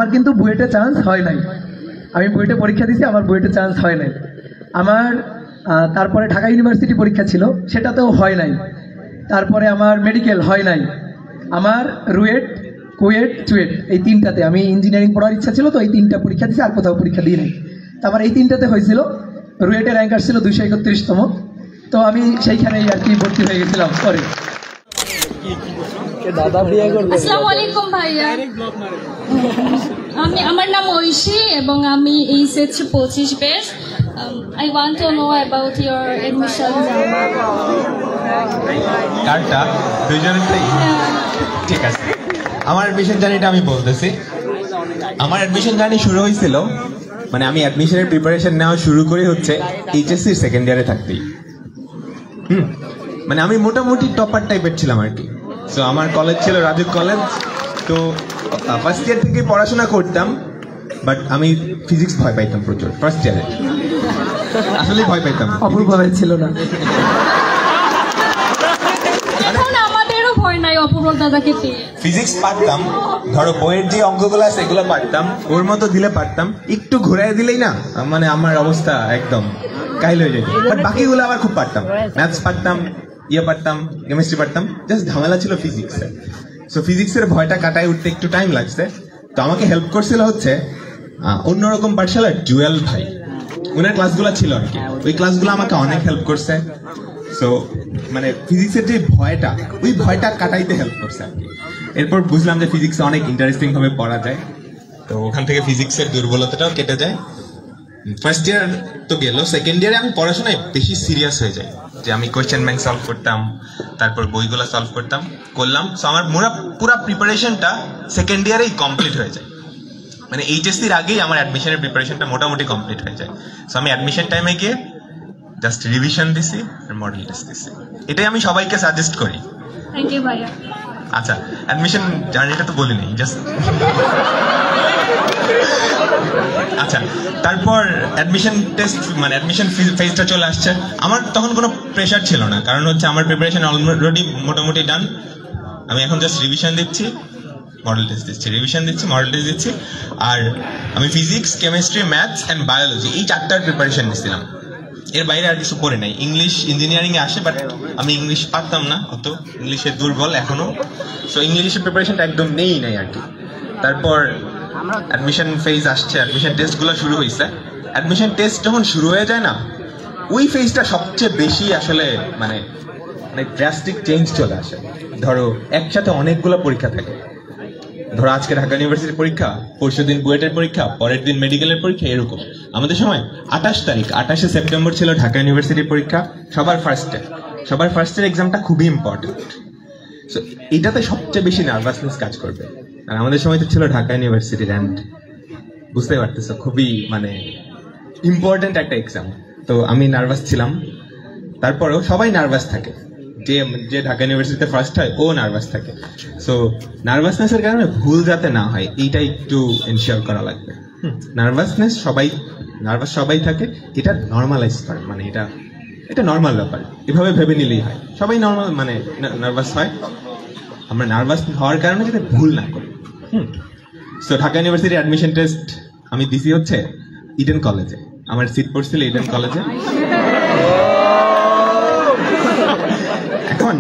আমার কিন্তু বুয়েটে চান্স হয় নাই। আমি বুয়েটে পরীক্ষা দিয়েছি, আমার বুয়েটে চান্স হয় নাই। আমার তারপরে ঢাকা ইউনিভার্সিটি পরীক্ষা ছিল, সেটাতেও হয় নাই। তারপরে আমার মেডিকেল হয় নাই। আমার রুয়েট, কুয়েট, চুয়েট এই তিনটাতে আমি ইঞ্জিনিয়ারিং পড়ার ইচ্ছা ছিল, তো এই তিনটা পরীক্ষা দিয়েছি, আর কোথাও পরীক্ষা দিই নাই। তারপর এই তিনটাতে হয়েছিল, রুয়েটের র্যাঙ্ক আসছিল 231তম, তো আমি সেইখানেই আর কি ভর্তি হয়ে গেছিলাম পরে। আসসালামু আলাইকুম ভাইয়া, আমার নাম ঐশী এবং আমি HS 25 batch. I want to know about your admission. কারটা দুইজনেরটাই ঠিক আছে। আমার অ্যাডমিশন জার্নিটা আমি বলতেছি। আমার অ্যাডমিশন জার্নি শুরু হয়েছিল, মানে আমি অ্যাডমিশনের প্রিপারেশন নেওয়া শুরু করি হচ্ছে এইচএসসির সেকেন্ড ইয়ারে থাকতেই। মানে আমি মোটামুটি টপার টাইপের ছিলাম আর কি। সো আমার কলেজ ছিল রাজুক কলেজ, তো ফার্স্ট ইয়ার থেকে পড়াশোনা করতাম, বাট আমি ফিজিক্স ভয় পাইতাম প্রচুর ফার্স্ট ইয়ারে, আসলে ভয় পাইতাম। অপূর্বভাবে ছিল না, এখন আমাদেরও ভয় নাই অপূর্ব দাদাকে পেয়ে। ফিজিক্স পারতাম, ধরো বইয়ের যে অঙ্কগুলো আছে এগুলো পারতাম, ওর মতো দিলে পারতাম, একটু ঘুরাই দিলেই না মানে আমার অবস্থা একদম কাইল হয়ে যেত। বাট বাকিগুলো আবার খুব পারতাম, ম্যাথস পারতাম, পারতাম, কেমিস্ট্রি পারতাম, জাস্ট ঝামেলা ছিল ফিজিক্সে। সো ফিজিক্সের ভয়টা কাটায় উঠতে একটু টাইম লাগছে। তো আমাকে হেল্প করছিল হচ্ছে অন্যরকম পাঠশালার জুয়েল ভাই, ওনার ক্লাসগুলো ছিল আর কি, ওই ক্লাসগুলো আমাকে অনেক হেল্প করছে। সো মানে ফিজিক্সের যে ভয়টা, ওই ভয়টা কাটাইতে হেল্প করছে আর কি। এরপর বুঝলাম যে ফিজিক্সে অনেক ইন্টারেস্টিং ভাবে পড়া যায়, তো ওখান থেকে ফিজিক্সের দুর্বলতাটাও কেটে যায়। ফার্স্ট ইয়ার তো গেল, সেকেন্ড ইয়ারে আমি পড়াশোনায় বেশি সিরিয়াস হয়ে যাই, যে আমি কোয়েশ্চেন ব্যাংক সলভ করতাম, তারপর বইগুলো সলভ করলাম। সো আমার পুরা প্রিপারেশনটা সেকেন্ড ইয়ারেই কমপ্লিট হয়ে যায়, মানে এইচএসসির আগেই আমার অ্যাডমিশনের প্রিপারেশনটা মোটামুটি কমপ্লিট হয়ে যায়। সো আমি অ্যাডমিশন টাইমে গিয়ে জাস্ট রিভিশন দিছি আর মডেল টেস্ট দিছি, এটাই আমি সবাইকে সাজেস্ট করি। থ্যাংক ইউ ভাইয়া। আচ্ছা, অ্যাডমিশন জার্নিটা তো বলিনি, জাস্ট আচ্ছা। তারপর অ্যাডমিশন টেস্ট মানে অ্যাডমিশন ফেজটা চলে আসছে। আমার তখন কোনো প্রেশার ছিল না, কারণ হচ্ছে আমার প্রিপারেশন অলরেডি মোটামুটি ডান। আমি এখন জাস্ট রিভিশন দিচ্ছি, মডেল টেস্ট দিচ্ছি, রিভিশন দিচ্ছি, মডেল টেস্ট দিচ্ছি। আর আমি physics, chemistry, maths and biology এই চারটার প্রিপারেশন নিচ্ছিলাম, এর বাইরে আর কিছু পড়ে নাই। ইংলিশ ইঞ্জিনিয়ারিং এ আসে, বাট আমি ইংলিশ পারতাম না অত, ইংলিশে দুর্বল এখনো। সো ইংলিশের প্রিপারেশনটা একদম নেই নাই আর কি। তারপর অ্যাডমিশন ফেজ আসছে, অ্যাডমিশন টেস্টগুলো শুরু হয়েছে। অ্যাডমিশন টেস্ট যখন শুরু হয়ে যায় না, ওই ফেজটা সবচেয়ে বেশি আসলে মানে ড্রাস্টিক চেঞ্জ চলে আসে। ধরো একসাথে অনেকগুলো পরীক্ষা থাকে, ধরো আজকে ঢাকা ইউনিভার্সিটির পরীক্ষা, পরশু দিন বুয়েটের পরীক্ষা, পরের দিন মেডিকেলের পরীক্ষা, এরকম। আমাদের সময় 28 সেপ্টেম্বর ছিল ঢাকা ইউনিভার্সিটির পরীক্ষা, সবার ফার্স্টের এক্সামটা খুবই ইম্পর্টেন্ট। সো এটাতে সবচেয়ে বেশি নার্ভাসনেস কাজ করবে। আর আমাদের সময় তো ছিল ঢাকা ইউনিভার্সিটির, অ্যান্ড বুঝতে পারতেছো খুবই মানে ইম্পর্টেন্ট একটা এক্সাম। তো আমি নার্ভাস ছিলাম, তারপরেও সবাই নার্ভাস থাকে, যে ঢাকা ইউনিভার্সিটিতে ফার্স্ট হয় ও নার্ভাস থাকে। সো নার্ভাসনেসের কারণে ভুল যাতে না হয় এইটা একটু এনশিওর করা লাগবে। নার্ভাস সবাই থাকে, এটা নর্মালাইজ করে, মানে এটা নর্মাল ব্যাপার, এভাবে ভেবে নিলেই হয়। সবাই নর্মাল মানে নার্ভাস হয়, আমরা নার্ভাস হওয়ার কারণে যাতে ভুল না করি। So Dhaka university admission test আমি দিছি হচ্ছে ইডেন কলেজে, আমার সিট পড়ছিল ইডেন কলেজে। এখন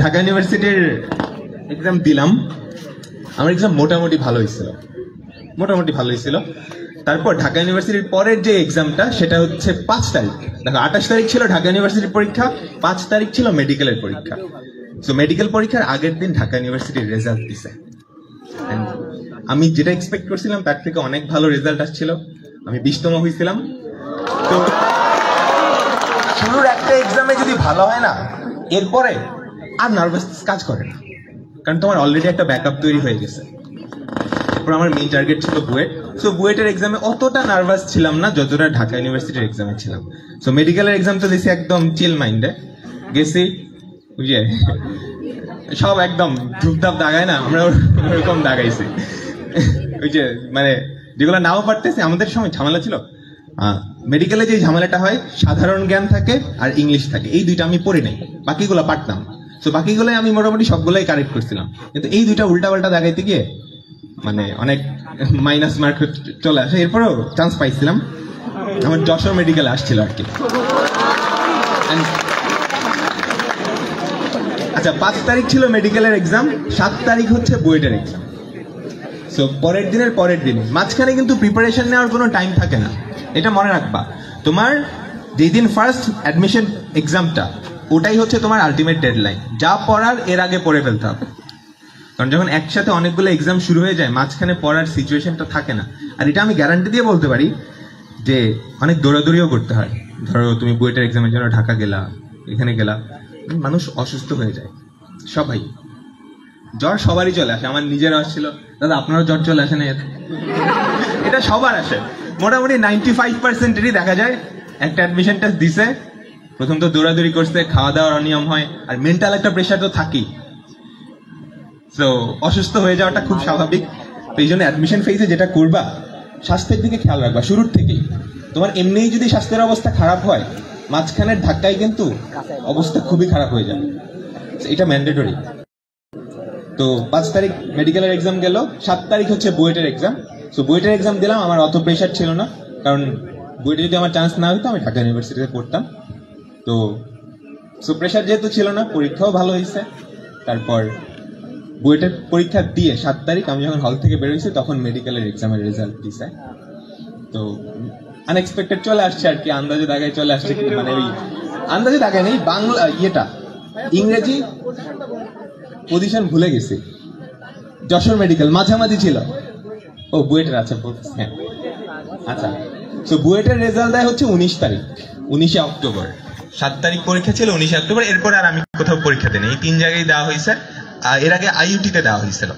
ঢাকা ইউনিভার্সিটির এক্সাম দিলাম, আমার এক্সাম মোটামুটি ভালো হয়েছিল। তারপর ঢাকা ইউনিভার্সিটির পরের যে এক্সামটা সেটা হচ্ছে 5 তারিখ। দেখো 28 তারিখ ছিল ঢাকা ইউনিভার্সিটির পরীক্ষা, 5 তারিখ ছিল মেডিকেলের পরীক্ষা। সো মেডিকেল পরীক্ষার আগের দিন ঢাকা ইউনিভার্সিটির রেজাল্ট দিছে। আমি যেটা এক্সপেক্ট করছিলাম তার থেকে অনেক ভালো রেজাল্ট আসছিল, আমি 20তম হয়েছিলাম। তো শুরুর একটা এক্সামে যদি ভালো হয় না, এরপরে আর নার্ভাস কাজ করে না, কারণ তোমার অলরেডি একটা ব্যাকআপ তৈরি হয়ে গেছে। তারপর আমার মেইন টার্গেট ছিল বুয়েট। সো বুয়েটের এক্সামে অতটা নার্ভাস ছিলাম না যতটা ঢাকা ইউনিভার্সিটির এক্সামে ছিলাম। সো মেডিকেলের এক্সাম তো দিয়েছি একদম চিল মাইন্ডে, গেছি বুঝে সব একদম ধূপধাপ দাগায় না, আমরা ওরকম দাগাইছি। ওই যে মানে যেগুলো নাও পারতেছি, আমাদের সময় ঝামেলা ছিল মেডিকেলে যে ঝামেলাটা হয়, সাধারণ জ্ঞান থাকে আর ইংলিশ থাকে, এই দুইটা আমি পড়ি নাই, বাকিগুলো পারতাম। তো বাকিগুলো আমি মোটামুটি সবগুলোই কারেক্ট করছিলাম, কিন্তু এই দুইটা উল্টা পাল্টা দাগাইতে গিয়ে মানে অনেক মাইনাস মার্ক চলে আসে, এরপরেও চান্স পাইছিলাম। আমার যশোর মেডিকেলে আসছিল আর কি। আচ্ছা, 5 তারিখ ছিল মেডিকেলের এক্সাম, 7 তারিখ হচ্ছে বুয়েটের এক্সাম। সো পরের দিন মাঝখানে কিন্তু প্রিপারেশন নেওয়ার কোনো টাইম থাকে না, এটা মনে রাখবা। তোমার যেদিন ফার্স্ট অ্যাডমিশন এক্সামটা, ওটাই হচ্ছে তোমার আলটিমেট ডেডলাইন। যা পড়ার এর আগে পড়ে ফেলতে হবে, কারণ যখন একসাথে অনেকগুলো এক্সাম শুরু হয়ে যায় মাঝখানে পড়ার সিচুয়েশনটা থাকে না। আর এটা আমি গ্যারান্টি দিয়ে বলতে পারি যে অনেক দৌড়াদৌড়িও করতে হয়। ধরো তুমি বুয়েটের এক্সামের জন্য ঢাকা গেলা, এখানে গেলা, মানুষ অসুস্থ হয়ে যায়, সবাই। জ্বর সবারই চলে আসে, আমার নিজেরও আসছিল। দাদা আপনারও জ্বর চলে আসে না? এটা সবার আসে, মোটামুটি 95%-এরই দেখা যায় একটা অ্যাডমিশন টেস্ট দিছে, প্রথম তো দৌড়াদৌড়ি করছে, খাওয়া দাওয়ার অনিয়ম হয়, আর মেন্টাল একটা প্রেশার তো থাকেই। তো অসুস্থ হয়ে যাওয়াটা খুব স্বাভাবিক। তো এই জন্য অ্যাডমিশন ফেজে যেটা করবা, স্বাস্থ্যের দিকে খেয়াল রাখবা শুরুর থেকেই। তোমার এমনিই যদি স্বাস্থ্যের অবস্থা খারাপ হয়, মাঝখানের ধাক্কায় কিন্তু অবস্থা খুবই খারাপ হয়ে যাবে, এটা ম্যান্ডেটরি। তো 5 তারিখ মেডিকেলের এক্সাম গেল, 7 তারিখ হচ্ছে বুয়েটের এক্সাম। সো বুয়েটের এক্সাম দিলাম, আমার অত প্রেশার ছিল না, কারণ বুয়েটে যদি আমার চান্স না হতো আমি ঢাকা ইউনিভার্সিটিতে পড়তাম। তো প্রেশার যেহেতু ছিল না, পরীক্ষাও ভালো হয়েছে। তারপর বুয়েটের পরীক্ষা দিয়ে 7 তারিখ আমি যখন হল থেকে বেরোইছি, তখন মেডিকেলের এক্সামের রেজাল্ট দিছে। তো আনএক্সপেক্টেড চলে আসছে আর কি, আন্দাজে দাগায় চলে আসছে, মানে ওই আন্দাজে দাগায় নেই, বাংলা ইংরেজি পজিশন ভুলে গেছি। যশোর মেডিকেল মাঝামাঝি ছিল। ও বুয়েটের, আচ্ছা হ্যাঁ, আচ্ছা। তো বুয়েটের রেজাল্ট দেয় হচ্ছে 19 তারিখ, 19শে অক্টোবর। 7 তারিখ পরীক্ষা ছিল, 19শে অক্টোবর। এরপর আর আমি কোথাও পরীক্ষা দিইনি, এই 3 জায়গায় দেওয়া হয়েছে। এর আগে আইইউটিতে দেওয়া হয়েছিল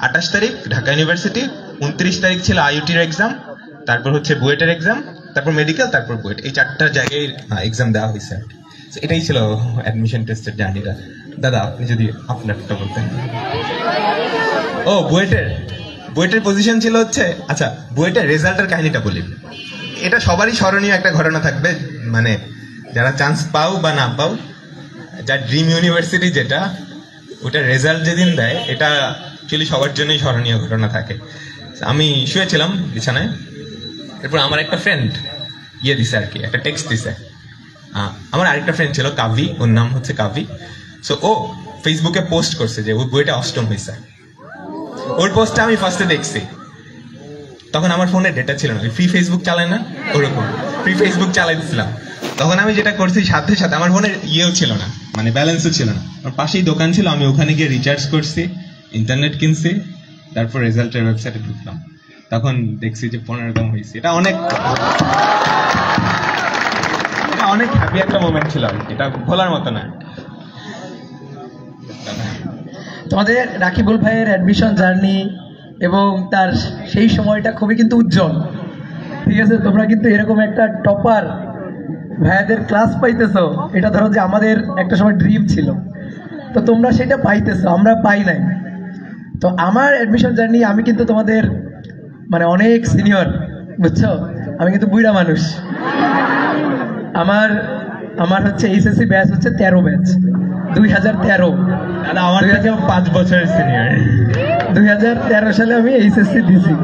28 তারিখ ঢাকা ইউনিভার্সিটি, 29 তারিখ ছিল আইইউটির এক্সাম, তারপর হচ্ছে বুয়েটের এক্সাম, তারপর মেডিকেল, তারপর বুয়েট, এই 4টা জায়গায় এক্সাম দেওয়া হয়েছে। এটাই ছিল অ্যাডমিশন টেস্টের জার্নিটা। দাদা আপনি যদি আপনারটা বলতেন। ও বুয়েটের পজিশন ছিল হচ্ছে, আচ্ছা বুয়েটের রেজাল্টের কাহিনীটা বলি। এটা সবারই স্মরণীয় একটা ঘটনা থাকবে, মানে যারা চান্স পাও বা না পাও, যার ড্রিম ইউনিভার্সিটি যেটা, ওটার রেজাল্ট যেদিন দেয়, এটা অ্যাকচুয়ালি সবার জন্যই স্মরণীয় ঘটনা থাকে। আমি শুয়েছিলাম বিছানায়, এরপর আমার একটা ফ্রেন্ড দিছে আর কি, একটা টেক্সট দিছে। আমার আরেকটা ফ্রেন্ড ছিল কাভি, ওর নাম হচ্ছে কাভি। সো ও ফেসবুকে পোস্ট করছে যে ও বইটা অষ্টম হয়েছে। ওর পোস্টটা আমি ফার্স্টে দেখছি, তখন আমার ফোনে ডেটা ছিল না, ফ্রি ফেসবুক চালায় না, ওরকম ফ্রি ফেসবুক চালাইতেছিলাম। তখন আমি যেটা করছি, সাথে সাথে আমার ফোনে ছিল না, মানে ব্যালেন্সও ছিল না, আমার পাশেই দোকান ছিল, আমি ওখানে গিয়ে রিচার্জ করছি, ইন্টারনেট কিনছি, তারপর রেজাল্টের ওয়েবসাইটে ঢুকলাম, তখন দেখছি যে 15তম হয়েছে। এটা অনেক হ্যাপি একটা মোমেন্ট ছিল, এটা ভোলার মতো না। তোমাদের রাকিবুল ভাইয়ের অ্যাডমিশন জার্নি এবং তার সেই সময়টা খুবই কিন্তু উজ্জ্বল, ঠিক আছে? তোমরা কিন্তু এরকম একটা টপার ভাইয়াদের ক্লাস পাইতেছো, এটা ধরো যে আমাদের একটা সময় ড্রিম ছিল, তো তোমরা সেটা পাইতেছো, আমরা পাই নাই। তো আমার অ্যাডমিশন জার্নি, আমি কিন্তু তোমাদের মানে অনেক সিনিয়র, বুঝছো? আমি কিন্তু বুড়া মানুষ। আমার হচ্ছে এইচএসসি ব্যাচ হচ্ছে 13 ব্যাচ, 2013। আমার 5 বছরের সিনিয়র। 2013 সালে আমি এইচএসসি দিছি,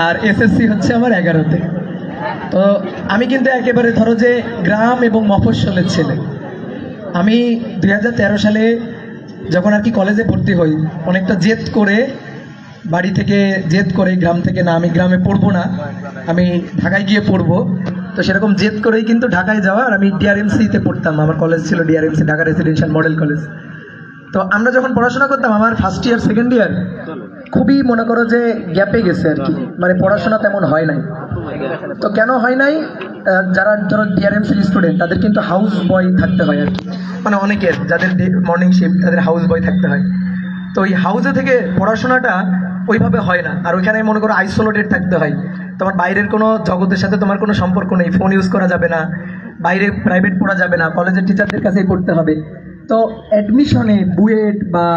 আর এসএসসি হচ্ছে আমার 11তে। তো আমি কিন্তু একেবারে ধরো যে গ্রাম এবং মফস্বলের ছেলে। আমি 2013 সালে যখন আর কি কলেজে ভর্তি হই, অনেকটা জেদ করে, বাড়ি থেকে জেদ করে, গ্রাম থেকে না, আমি গ্রামে পড়বো না, আমি ঢাকায় গিয়ে পড়বো। তো সেরকম জেদ করেই কিন্তু ঢাকায় যাওয়া, আর আমি ডিআরএমসিতে পড়তাম, আমার কলেজ ছিল DRMC, Dhaka residential model college. তো আমরা যখন পড়াশোনা করতাম, আমার ফার্স্ট ইয়ার সেকেন্ড ইয়ার খুবই মনে করো যে গ্যাপে গেছে আর কি, মানে পড়াশোনা তেমন হয় নাই। তো কেন হয় নাই, যারা ধরো ডিআরএমসির স্টুডেন্ট, তাদের কিন্তু হাউস বয় থাকতে হয় আর কি, মানে অনেকের যাদের মর্নিং শিফট, তাদের হাউস বয় থাকতে হয়। তো ওই হাউসে থেকে পড়াশোনাটা ওইভাবে হয় না, আর ওইখানে মনে করো আইসোলেটেড থাকতে হয়। তোমার বাইরের কোনো জগতের সাথে তোমার কোনো সম্পর্ক নেই, ফোন ইউজ করা যাবে না, বাইরে প্রাইভেট পড়া যাবে না, কলেজের টিচারদের কাছেই পড়তে হবে। তো অ্যাডমিশনে বুয়েট বা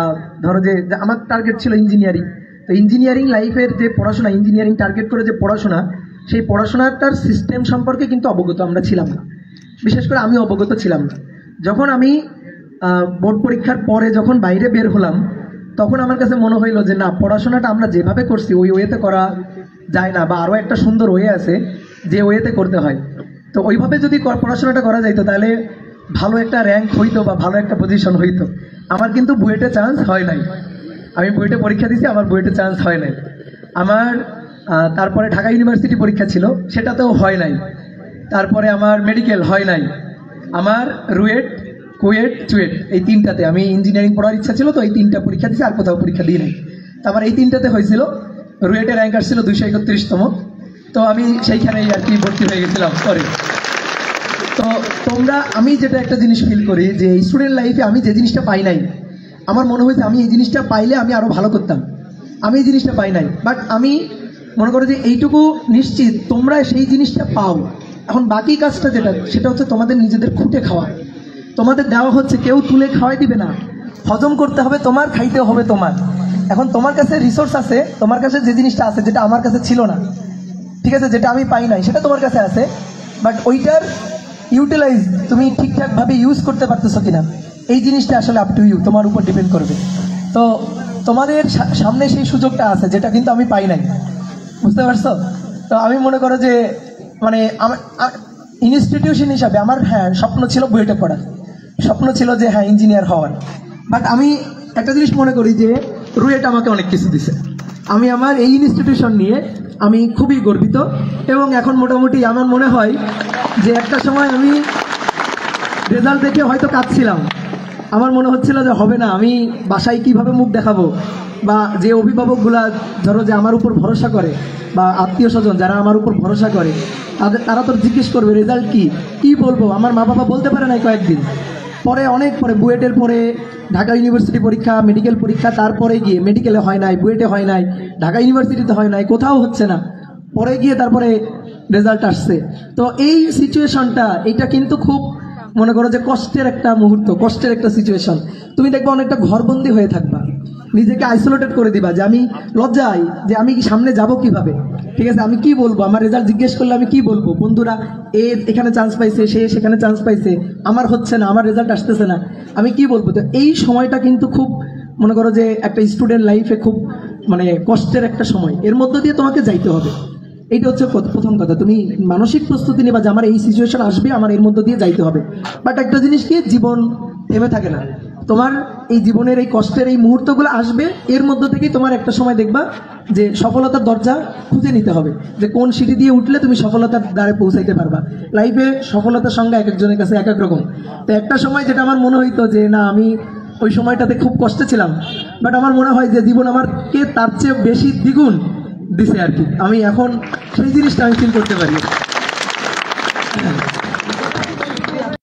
ধরো যে আমার টার্গেট ছিল ইঞ্জিনিয়ারিং, তো ইঞ্জিনিয়ারিং লাইফের যে পড়াশোনা, ইঞ্জিনিয়ারিং টার্গেট করে যে পড়াশোনা, সেই পড়াশোনাটার সিস্টেম সম্পর্কে কিন্তু অবগত আমরা ছিলাম না, বিশেষ করে আমি অবগত ছিলাম না। যখন আমি বোর্ড পরীক্ষার পরে যখন বাইরে বের হলাম, তখন আমার কাছে মনে হইলো যে না, পড়াশোনাটা আমরা যেভাবে করছি ওই ওয়েতে করা যায় না, বা আরও একটা সুন্দর ওয়ে আছে যে ওয়েতে করতে হয়। তো ওইভাবে যদি পড়াশোনাটা করা যাইতো তাহলে ভালো একটা র্যাঙ্ক হইতো বা ভালো একটা পজিশন হইতো। আমার কিন্তু বুয়েটে চান্স হয় নাই। আমি বুয়েটে পরীক্ষা দিয়েছি, আমার বুয়েটে চান্স হয় নাই। আমার তারপরে ঢাকা ইউনিভার্সিটি পরীক্ষা ছিল, সেটাতেও হয় নাই। তারপরে আমার মেডিকেল হয় নাই। আমার রুয়েট, কুয়েট, চুয়েট এই তিনটাতে আমি ইঞ্জিনিয়ারিং পড়ার ইচ্ছা ছিল, তো এই তিনটা পরীক্ষা দিয়েছি, আর কোথাও পরীক্ষা দিই নাই। তো আমার এই তিনটাতে হয়েছিল। রুয়েটে র্যাঙ্ক আসছিল 231তম, তো আমি সেইখানেই আর কি ভর্তি হয়ে গেছিলাম পরে। তো তোমরা, আমি যেটা একটা জিনিস ফিল করি যে স্টুডেন্ট লাইফে আমি যে জিনিসটা পাই নাই, আমার মনে হয়েছে আমি এই জিনিসটা পাইলে আমি আরও ভালো করতাম। আমি এই জিনিসটা পাই নাই, বাট আমি মনে করো যে এইটুকু নিশ্চিত তোমরা সেই জিনিসটা পাও। এখন বাকি কাজটা যেটা, সেটা হচ্ছে তোমাদের নিজেদের খুঁটে খাওয়া। তোমাদের দেওয়া হচ্ছে, কেউ তুলে খাওয়াই দিবে না, হজম করতে হবে তোমার, খাইতে হবে তোমার। এখন তোমার কাছে রিসোর্স আছে, তোমার কাছে যে জিনিসটা আছে যেটা আমার কাছে ছিল না, ঠিক আছে, যেটা আমি পাই নাই সেটা তোমার কাছে আছে, বাট ওইটার ইউটিলাইজ তুমি ঠিকঠাকভাবে ইউজ করতে পারতেছো কিনা, এই জিনিসটা আসলে আপ টু ইউ, তোমার উপর ডিপেন্ড করবে। তো তোমাদের সামনে সেই সুযোগটা আছে যেটা কিন্তু আমি পাই নাই, বুঝতে পারছো? তো আমি মনে করো যে মানে আমার ইনস্টিটিউশন হিসাবে আমার স্বপ্ন ছিল বুয়েটে পড়ার, স্বপ্ন ছিল যে ইঞ্জিনিয়ার হওয়ার। বাট আমি একটা জিনিস মনে করি যে রুয়েট আমাকে অনেক কিছু দিছে। আমি আমার এই ইনস্টিটিউশন নিয়ে আমি খুবই গর্বিত, এবং এখন মোটামুটি আমার মনে হয় যে একটা সময় আমি রেজাল্ট দেখে হয়তো কাঁদছিলাম। আমার মনে হচ্ছিল যে হবে না, আমি বাসায় কিভাবে মুখ দেখাবো, বা যে অভিভাবকগুলা ধরো যে আমার উপর ভরসা করে, বা আত্মীয় স্বজন যারা আমার উপর ভরসা করে, তারা তো জিজ্ঞেস করবে রেজাল্ট কি বলবো। আমার মা বাবা বলতে পারে নাই কয়েকদিন পরে, অনেক পরে বুয়েটের পরে ঢাকা ইউনিভার্সিটি পরীক্ষা, মেডিকেল পরীক্ষা, তারপরে গিয়ে মেডিকেলে হয় নাই, বুয়েটে হয় নাই, ঢাকা ইউনিভার্সিটিতে হয় নাই, কোথাও হচ্ছে না, পরে গিয়ে তারপরে রেজাল্ট আসছে। তো এই সিচুয়েশনটা, এটা কিন্তু খুব মনে করো যে কষ্টের একটা মুহূর্ত, কষ্টের একটা সিচুয়েশন। তুমি দেখবে অনেকটা ঘরবন্দি হয়ে থাকবা, নিজেকে আইসোলেটেড করে দিবা যে আমি লজ্জায় যে আমি সামনে যাব কিভাবে, ঠিক আছে, আমি কি বলবো, আমার রেজাল্ট জিজ্ঞেস করলে আমি কি বলবো, বন্ধুরা এখানে চান্স পাইছে, সে সেখানে চান্স পাইছে, আমার হচ্ছে না, আমার রেজাল্ট আসতেছে না, আমি কি বলবো। তো এই সময়টা কিন্তু খুব মনে করো যে একটা স্টুডেন্ট লাইফে খুব মানে কষ্টের একটা সময়, এর মধ্য দিয়ে তোমাকে যাইতে হবে। এইটা হচ্ছে প্রথম কথা, তুমি মানসিক প্রস্তুতি নেবা যে আমার এই সিচুয়েশন আসবে, আমার এর মধ্য দিয়ে যাইতে হবে। বাট একটা জিনিস কি, জীবন থেমে থাকে না, তোমার এই জীবনের এই কষ্টের এই মুহূর্তগুলো আসবে, এর মধ্য থেকেই তোমার একটা সময় দেখবা যে সফলতার দরজা খুঁজে নিতে হবে, যে কোন সিঁড়ি দিয়ে উঠলে তুমি সফলতার দ্বারে পৌঁছাইতে পারবা। লাইফে সফলতার সংজ্ঞা এক একজনের কাছে এক এক রকম। তো একটা সময় যেটা আমার মনে হইতো যে না, আমি ওই সময়টাতে খুব কষ্টে ছিলাম, বাট আমার মনে হয় যে জীবন আমাকে তার চেয়ে বেশি দ্বিগুণ দিছে আর কি। আমি এখন সেই জিনিসটা আমি ফিল করতে পারি।